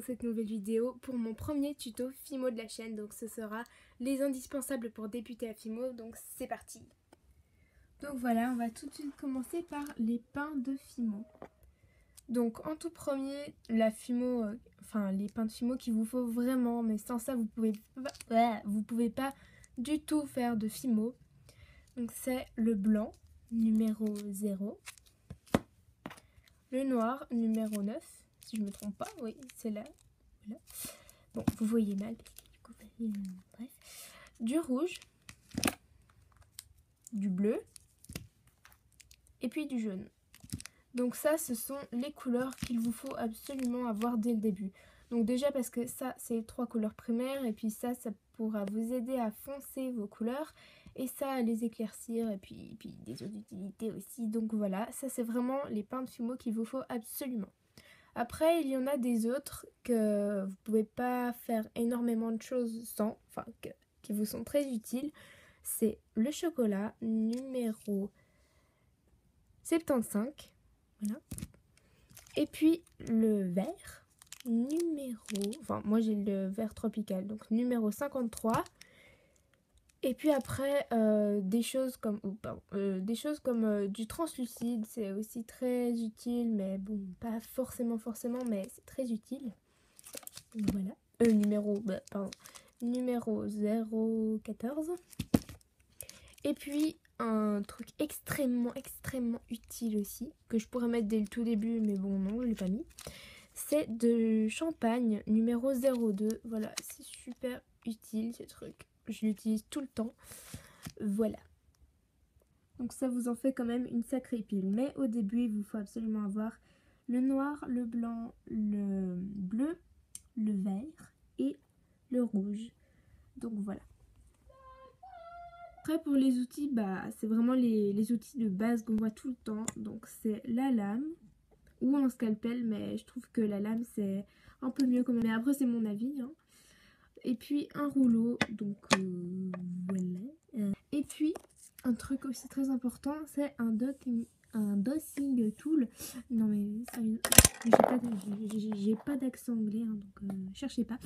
dans cette nouvelle vidéo pour mon premier tuto Fimo de la chaîne. Donc ce sera les indispensables pour débuter à Fimo, donc c'est parti. Donc voilà, on va tout de suite commencer par les pains de Fimo. Donc en tout premier, la Fimo, les pains de Fimo qu'il vous faut vraiment, mais sans ça vous pouvez pas du tout faire de Fimo. Donc c'est le blanc, numéro 0. Le noir, numéro 9, si je me trompe pas, oui, c'est là. Voilà. Bon, vous voyez mal, parce que du coup, bref. Du rouge, du bleu, et puis du jaune. Donc ça, ce sont les couleurs qu'il vous faut absolument avoir dès le début. Donc déjà parce que ça, c'est les 3 couleurs primaires, et puis ça pourra vous aider à foncer vos couleurs, et ça à les éclaircir, et puis des autres utilités aussi. Donc voilà, ça c'est vraiment les pains de Fimo qu'il vous faut absolument. Après, il y en a des autres que vous pouvez pas faire énormément de choses sans, qui vous sont très utiles. C'est le chocolat numéro 75, voilà. Et puis le vert moi j'ai le vert tropical, donc numéro 53. Et puis après, des choses comme du translucide, c'est aussi très utile, mais bon, pas forcément, mais c'est très utile. Voilà. Numéro 014. Et puis, un truc extrêmement utile aussi, que je pourrais mettre dès le tout début, mais bon, non, je l'ai pas mis. C'est de champagne, numéro 02. Voilà, c'est super utile, ce truc. Je l'utilise tout le temps. Voilà. Donc ça vous en fait quand même une sacrée pile. Mais au début, il vous faut absolument avoir le noir, le blanc, le bleu, le vert et le rouge. Donc voilà. Après pour les outils, c'est vraiment les outils de base qu'on voit tout le temps. Donc c'est la lame ou un scalpel, mais je trouve que la lame c'est un peu mieux quand même. Mais après c'est mon avis, hein. Et puis un rouleau, donc voilà. Et puis un truc aussi très important, c'est un dossing tool. Non mais sérieux, j'ai pas d'accent anglais, hein, donc cherchez pas.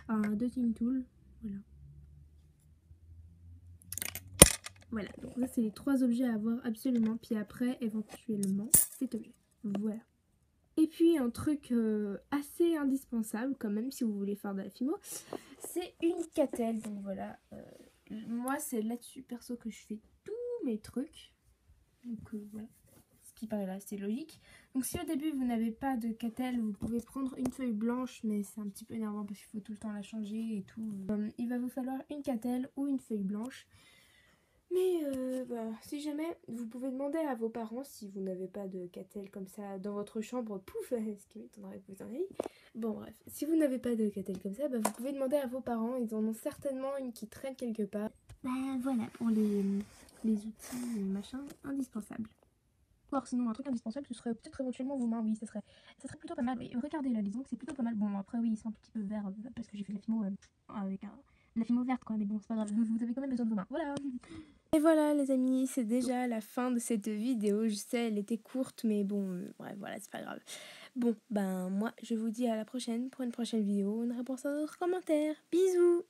Un dossing tool, voilà. Voilà, donc ça c'est les 3 objets à avoir absolument. Puis après, éventuellement, cet objet. Voilà. Et puis un truc assez indispensable quand même si vous voulez faire de la Fimo, c'est une catelle. Donc voilà, moi c'est là-dessus perso que je fais tous mes trucs. Donc voilà, ce qui paraît là c'est logique. Donc si au début vous n'avez pas de catelle, vous pouvez prendre une feuille blanche, mais c'est un petit peu énervant parce qu'il faut tout le temps la changer et tout. Il va vous falloir une catelle ou une feuille blanche. Mais si jamais, vous pouvez demander à vos parents si vous n'avez pas de catelle comme ça dans votre chambre, pouf, ce qui m'étonnerait que vous en ayez. Bon bref, si vous n'avez pas de catelle comme ça, vous pouvez demander à vos parents, ils en ont certainement une qui traîne quelque part. Voilà pour les outils machin indispensables. Or sinon un truc indispensable ce serait peut-être éventuellement vos mains, oui ça serait plutôt pas mal. Oui, regardez là, disons que c'est plutôt pas mal. Bon après oui ils sont un petit peu verts parce que j'ai fait la Fimo avec la Fimo verte quoi, mais bon c'est pas grave, vous avez quand même besoin de vos mains, voilà. Et voilà les amis, c'est déjà la fin de cette vidéo. Je sais, elle était courte, mais bon, bref, voilà, c'est pas grave. Bon, moi, je vous dis à la prochaine pour une prochaine vidéo, une réponse à votre commentaire. Bisous!